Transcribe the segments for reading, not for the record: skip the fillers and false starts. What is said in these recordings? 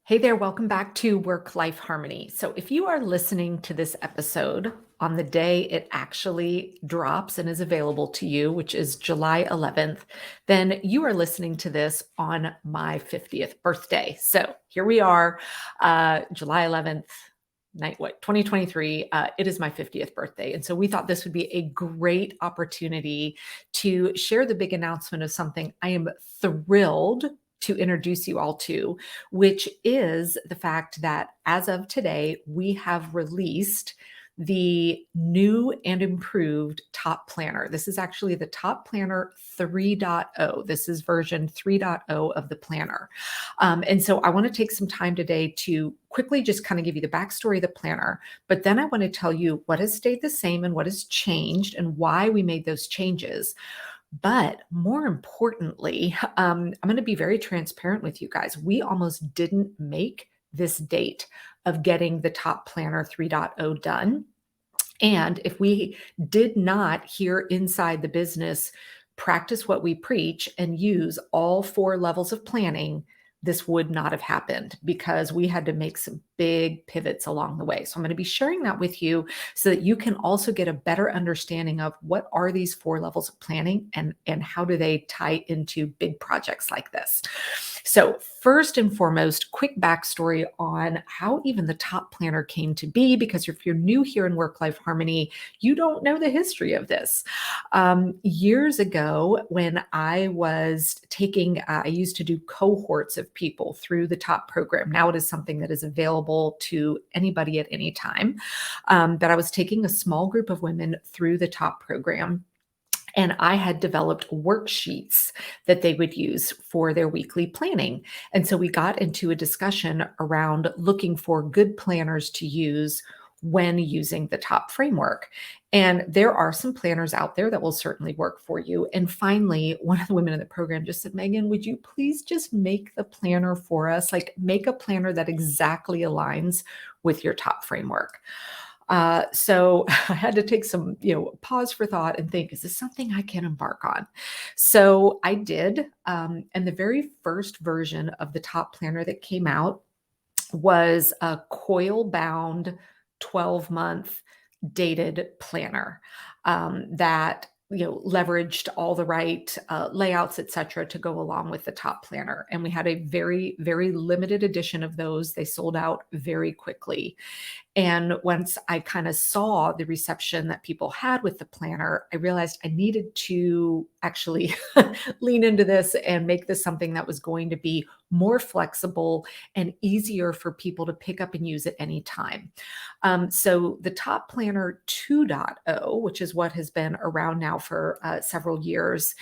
Hey there, welcome back to Work-Life Harmony. So if you are listening to this episode on the day it actually drops and is available to you, which is July 11th, then you are listening to this on my 50th birthday. So here we are, July 11th, 2023. It is my 50th birthday. And so we thought this would be a great opportunity to share the big announcement of something I am thrilled to introduce you all to, which is the fact that as of today, we have released the new and improved Top Planner. This is actually the Top Planner 3.0. This is version 3.0 of the planner. And so I want to take some time today to quickly just kind of give you the backstory of the planner, but then I want to tell you what has stayed the same and what has changed and why we made those changes. But more importantly, I'm going to be very transparent with you guys. We almost didn't make this date of getting the Top Planner 3.0 done. And if we did not here inside the business practice what we preach and use all 4 levels of planning, this would not have happened because we had to make some big pivots along the way. So I'm going to be sharing that with you so that you can also get a better understanding of what are these 4 levels of planning and how do they tie into big projects like this. So first and foremost, quick backstory on how even the Top Planner came to be, because if you're new here in Work-Life Harmony, you don't know the history of this. Years ago, when I was taking, I used to do cohorts of people through the Top program. Now it is something that is available to anybody at any time. But I was taking a small group of women through the Top program. And I had developed worksheets that they would use for their weekly planning. And so we got into a discussion around looking for good planners to use when using the Top framework. And there are some planners out there that will certainly work for you. And finally, one of the women in the program just said, Megan, would you please just make the planner for us? Like, make a planner that exactly aligns with your Top framework. So I had to take some, pause for thought and think, is this something I can embark on? So I did. And the very first version of the Top planner that came out was a coil bound 12-month dated planner that leveraged all the right layouts, et cetera, to go along with the Top planner. And we had a very, very limited edition of those. They sold out very quickly. And once I kind of saw the reception that people had with the planner, I realized I needed to actually lean into this and make this something that was going to be more flexible and easier for people to pick up and use at any time. So the Top Planner 2.0, which is what has been around now for several years,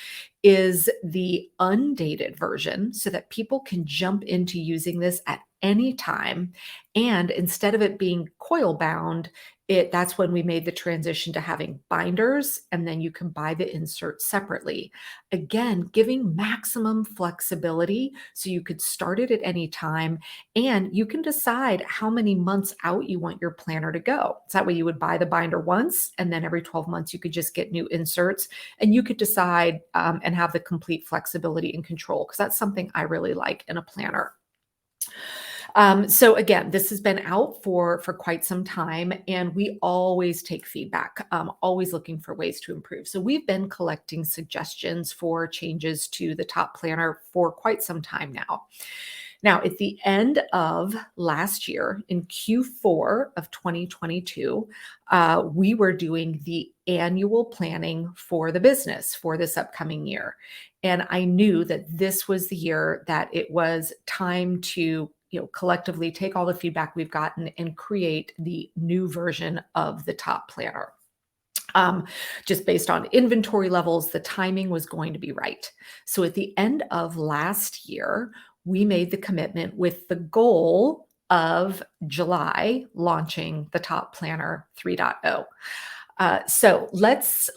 is the undated version so that people can jump into using this at any time. And instead of it being coil bound, that's when we made the transition to having binders, and then you can buy the inserts separately. Again, giving maximum flexibility so you could start it at any time, and you can decide how many months out you want your planner to go. So that way you would buy the binder once, and then every 12 months you could just get new inserts, and you could decide and have the complete flexibility and control, because that's something I really like in a planner. So again, this has been out for quite some time, and we always take feedback, always looking for ways to improve. So we've been collecting suggestions for changes to the Top planner for quite some time now. Now, at the end of last year, in Q4 of 2022, we were doing the annual planning for the business for this upcoming year. And I knew that this was the year that it was time to collectively take all the feedback we've gotten and create the new version of the Top planner. Just based on inventory levels, the timing was going to be right. So at the end of last year, we made the commitment with the goal of July launching the Top Planner 3.0. So let's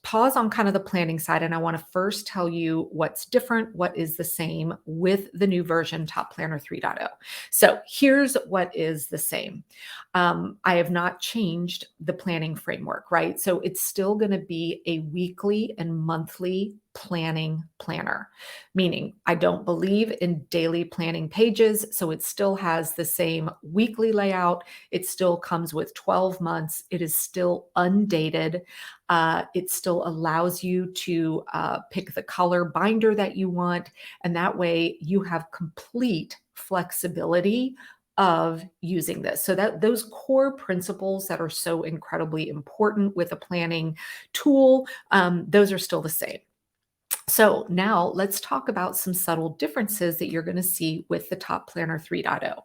pause on kind of the planning side. And I want to first tell you what's different, what is the same with the new version Top Planner 3.0. So here's what is the same. I have not changed the planning framework, right? So it's still going to be a weekly and monthly planning planner, meaning I don't believe in daily planning pages. So it still has the same weekly layout. It still comes with 12 months. It is still undated. It still allows you to pick the color binder that you want. And that way you have complete flexibility of using this. So that those core principles that are so incredibly important with a planning tool, those are still the same. So now let's talk about some subtle differences that you're going to see with the Top Planner 3.0.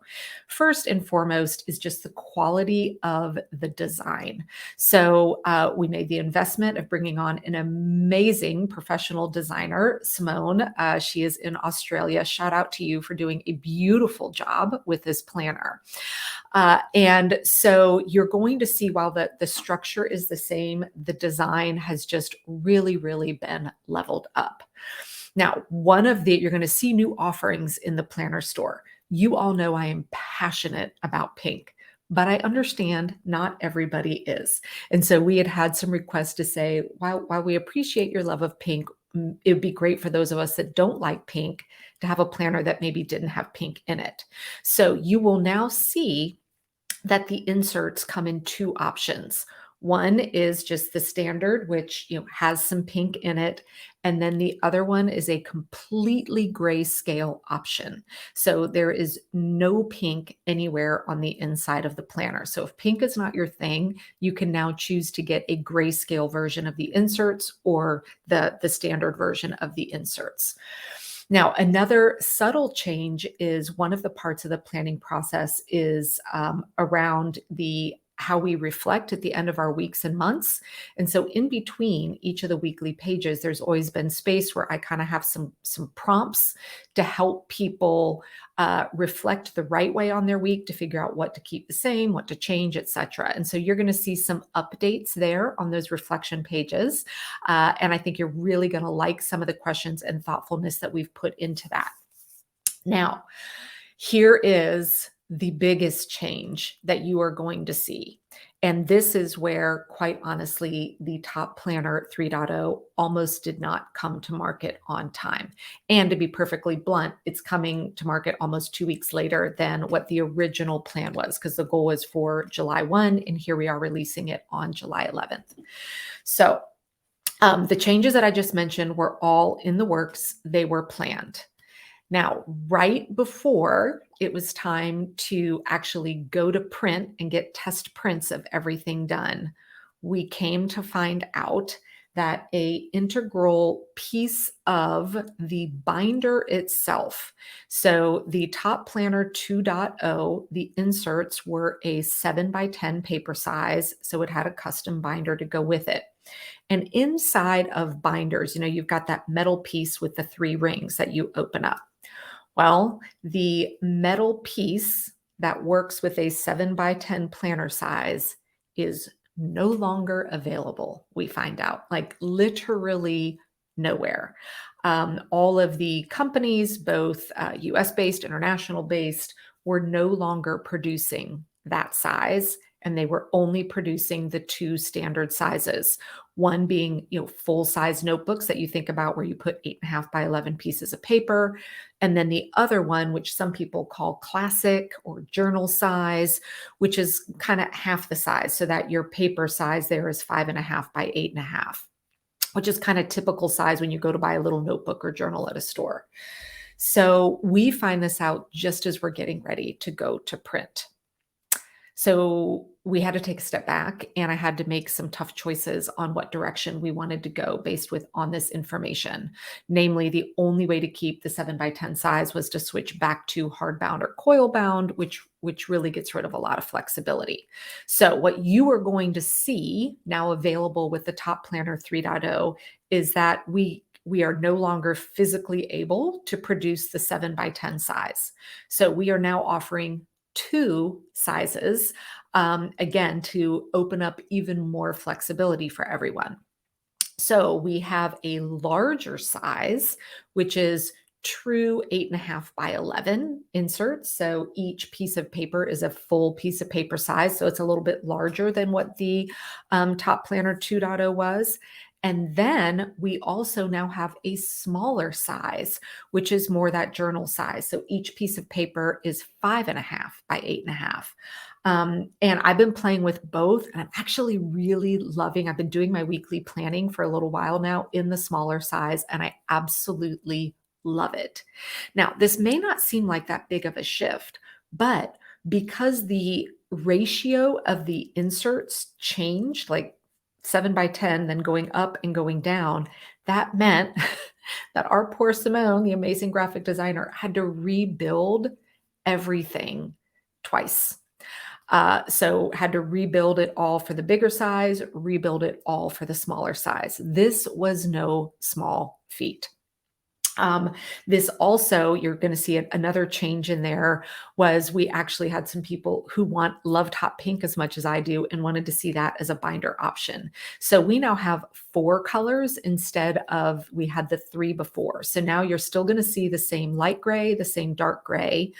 First and foremost is just the quality of the design. So we made the investment of bringing on an amazing professional designer, Simone. She is in Australia. Shout out to you for doing a beautiful job with this planner. And so you're going to see while the structure is the same, the design has just really, really been leveled up. Now, you're going to see new offerings in the planner store. You all know I am passionate about pink, but I understand not everybody is. And so we had some requests to say, while we appreciate your love of pink, it would be great for those of us that don't like pink to have a planner that maybe didn't have pink in it. So you will now see that the inserts come in two options. One is just the standard, which has some pink in it. And then the other one is a completely grayscale option. So there is no pink anywhere on the inside of the planner. So if pink is not your thing, you can now choose to get a grayscale version of the inserts or the standard version of the inserts. Now, another subtle change is one of the parts of the planning process is around how we reflect at the end of our weeks and months. And so in between each of the weekly pages, there's always been space where I kind of have some prompts to help people reflect the right way on their week, to figure out what to keep the same, what to change, etc. And so you're going to see some updates there on those reflection pages. And I think you're really going to like some of the questions and thoughtfulness that we've put into that. Now, here is the biggest change that you are going to see. And this is where, quite honestly, the Top Planner 3.0 almost did not come to market on time. And to be perfectly blunt, it's coming to market almost 2 weeks later than what the original plan was, because the goal was for July 1, and here we are releasing it on July 11th. So the changes that I just mentioned were all in the works. They were planned. Now, right before it was time to actually go to print and get test prints of everything done, we came to find out that an integral piece of the binder itself, so the Top Planner 2.0, the inserts were a 7x10 paper size, so it had a custom binder to go with it. And inside of binders, you've got that metal piece with the 3 rings that you open up. Well, the metal piece that works with a 7x10 planner size is no longer available, we find out, like literally nowhere. All of the companies, both US-based, international-based, were no longer producing that size, and they were only producing the 2 standard sizes. One being, full-size notebooks that you think about where you put 8.5 by 11 pieces of paper. And then the other one, which some people call classic or journal size, which is kind of half the size, so that your paper size there is 5.5 by 8.5, which is kind of typical size when you go to buy a little notebook or journal at a store. So we find this out just as we're getting ready to go to print. So we had to take a step back, and I had to make some tough choices on what direction we wanted to go based on this information. Namely, the only way to keep the 7x10 size was to switch back to hardbound or coil bound, which really gets rid of a lot of flexibility. So what you are going to see now available with the Top Planner 3.0 is that we are no longer physically able to produce the 7x10 size. So we are now offering 2 sizes, again, to open up even more flexibility for everyone. So we have a larger size, which is true 8.5 by 11 inserts. So each piece of paper is a full piece of paper size. So it's a little bit larger than what the Top Planner 2.0 was. And then we also now have a smaller size, which is more that journal size. So each piece of paper is 5.5 by 8.5. And I've been playing with both, and I'm actually really loving. I've been doing my weekly planning for a little while now in the smaller size, and I absolutely love it. Now, this may not seem like that big of a shift, but because the ratio of the inserts changed, like 7 by 10, then going up and going down, that meant that our poor Simone, the amazing graphic designer, had to rebuild everything twice. So had to rebuild it all for the bigger size, rebuild it all for the smaller size. This was no small feat. Um, this also, you're going to see another change in there was we actually had some people who loved hot pink as much as I do and wanted to see that as a binder option. So we now have 4 colors instead of we had the 3 before. So now you're still going to see the same light gray, the same dark gray,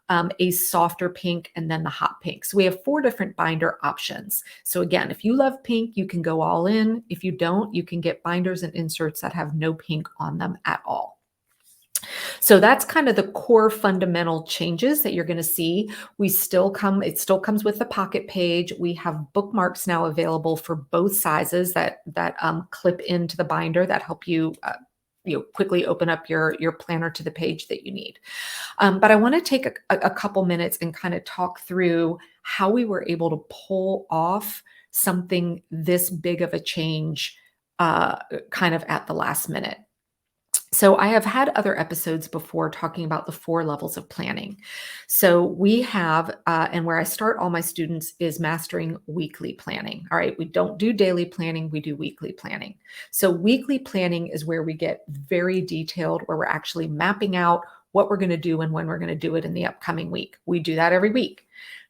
a softer pink, and then the hot pink. So we have 4 different binder options. So again, if you love pink, you can go all in. If you don't, you can get binders and inserts that have no pink on them at all. So that's kind of the core fundamental changes that you're going to see. It still comes with the pocket page. We have bookmarks now available for both sizes that clip into the binder that help you quickly open up your planner to the page that you need. But I want to take a couple minutes and kind of talk through how we were able to pull off something this big of a change kind of at the last minute. So I have had other episodes before talking about the 4 levels of planning. So we have, and where I start all my students is mastering weekly planning. All right, we don't do daily planning, we do weekly planning. So weekly planning is where we get very detailed, where we're actually mapping out what we're going to do and when we're going to do it in the upcoming week. We do that every week.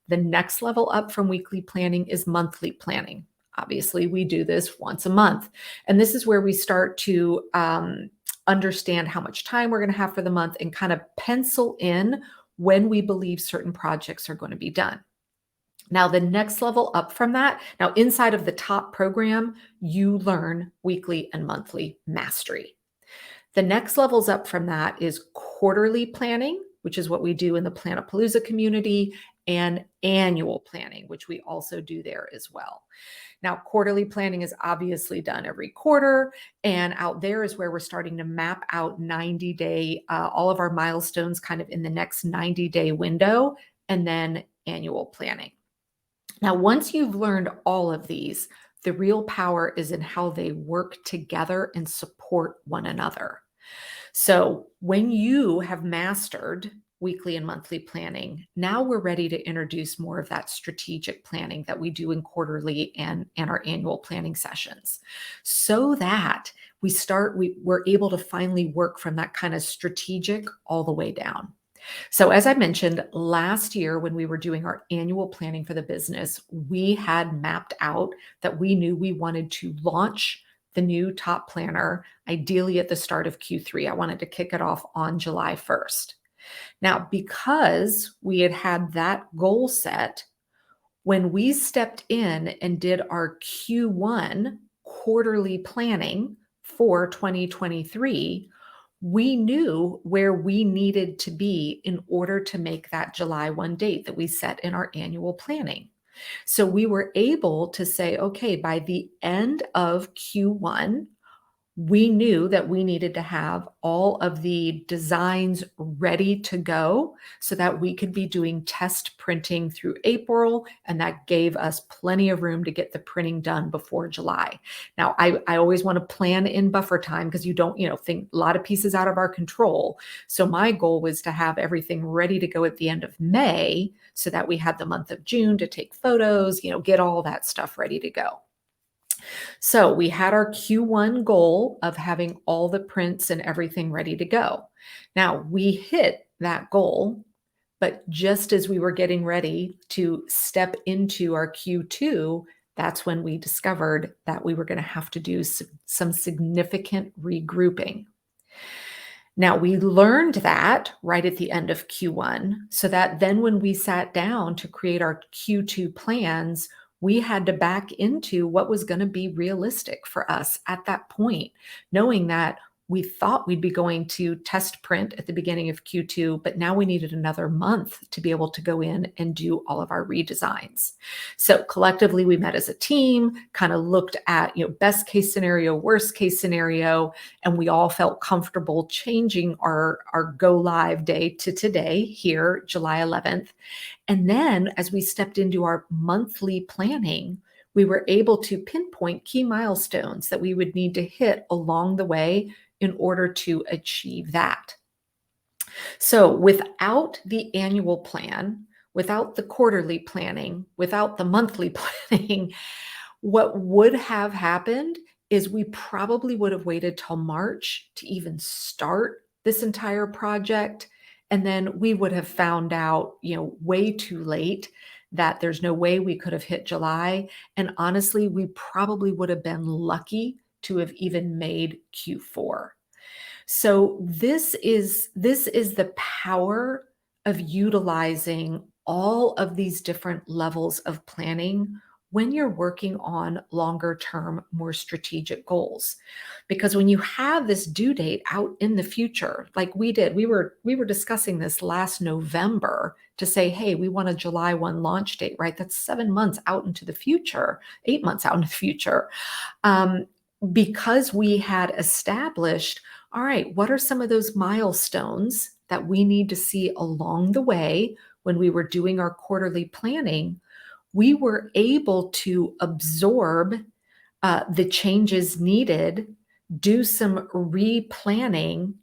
The next level up from weekly planning is monthly planning. Obviously, we do this once a month. And this is where we start to understand how much time we're going to have for the month and kind of pencil in when we believe certain projects are going to be done. Now, the next level up from that, now inside of the top program, you learn weekly and monthly mastery. The next levels up from that is quarterly planning, which is what we do in the Planapalooza community, and annual planning, which we also do there as well. Now, quarterly planning is obviously done every quarter, and out there is where we're starting to map out 90-day, all of our milestones kind of in the next 90-day window, and then annual planning. Now, once you've learned all of these, the real power is in how they work together and support one another. So when you have mastered weekly and monthly planning, now we're ready to introduce more of that strategic planning that we do in quarterly and our annual planning sessions, so that we're able to finally work from that kind of strategic all the way down. So as I mentioned, last year when we were doing our annual planning for the business, we had mapped out that we knew we wanted to launch the new top planner, ideally at the start of Q3. I wanted to kick it off on July 1st. Now, because we had that goal set, when we stepped in and did our Q1 quarterly planning for 2023, we knew where we needed to be in order to make that July 1 date that we set in our annual planning. So we were able to say, okay, by the end of Q1, we knew that we needed to have all of the designs ready to go so that we could be doing test printing through April, and that gave us plenty of room to get the printing done before July. Now, I always want to plan in buffer time because you don't, think a lot of pieces out of our control. So my goal was to have everything ready to go at the end of May so that we had the month of June to take photos, get all that stuff ready to go. So we had our Q1 goal of having all the prints and everything ready to go. Now we hit that goal, but just as we were getting ready to step into our Q2, that's when we discovered that we were going to have to do some significant regrouping. Now we learned that right at the end of Q1, so that then when we sat down to create our Q2 plans, we had to back into what was going to be realistic for us at that point, knowing that we thought we'd be going to test print at the beginning of Q2, but now we needed another month to be able to go in and do all of our redesigns. So collectively, we met as a team, kind of looked at, best case scenario, worst case scenario, and we all felt comfortable changing our go live day to today here, July 11th. And then as we stepped into our monthly planning, we were able to pinpoint key milestones that we would need to hit along the way in order to achieve that. So without the annual plan, without the quarterly planning, without the monthly planning, what would have happened is we probably would have waited till March to even start this entire project. And then we would have found out, way too late that there's no way we could have hit July. And honestly, we probably would have been lucky to have even made Q4. So this is the power of utilizing all of these different levels of planning when you're working on longer term, more strategic goals. Because when you have this due date out in the future, like we did, we were discussing this last November to say, hey, we want a July 1 launch date, right? That's 7 months out into the future, 8 months out into the future. Because we had established, all right, what are some of those milestones that we need to see along the way when we were doing our quarterly planning? We were able to absorb the changes needed, do some replanning,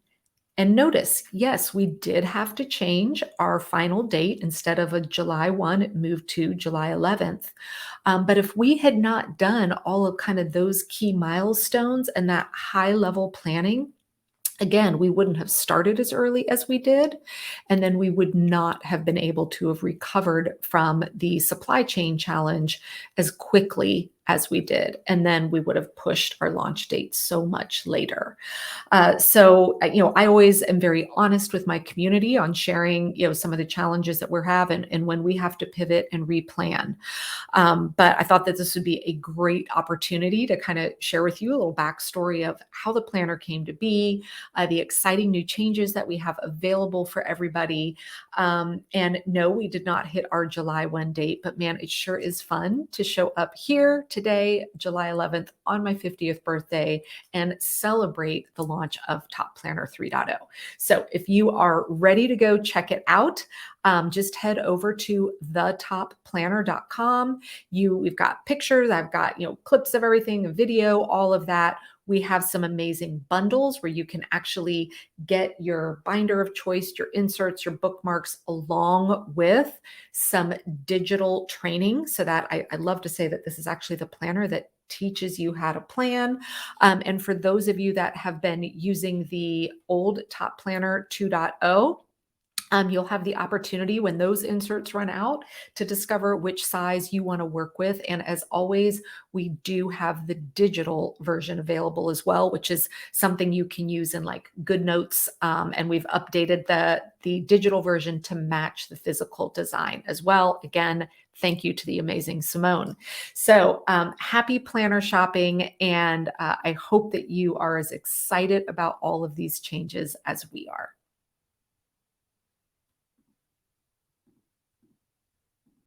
and notice, yes, we did have to change our final date. Instead of a July 1, it moved to July 11th. But if we had not done all of kind of those key milestones and that high level planning, again, we wouldn't have started as early as we did, and then we would not have been able to have recovered from the supply chain challenge as quickly as we did. And then we would have pushed our launch date so much later. I always am very honest with my community on sharing, some of the challenges that we're having and when we have to pivot and replan. But I thought that this would be a great opportunity to kind of share with you a little backstory of how the planner came to be, the exciting new changes that we have available for everybody. And no, we did not hit our July 1 date, but man, it sure is fun to show up here today, July 11th, on my 50th birthday and celebrate the launch of Top Planner 3.0. So if you are ready to go check it out, just head over to thetop.planner.com. We've got pictures, I've got, clips of everything, a video, all of that. We have some amazing bundles where you can actually get your binder of choice, your inserts, your bookmarks, along with some digital training. So that I love to say that this is actually the planner that teaches you how to plan. And for those of you that have been using the old Top Planner 2.0, you'll have the opportunity when those inserts run out to discover which size you want to work with. And as always, we do have the digital version available as well, which is something you can use in like GoodNotes. And we've updated the digital version to match the physical design as well. Again, thank you to the amazing Simone. So happy planner shopping. And I hope that you are as excited about all of these changes as we are.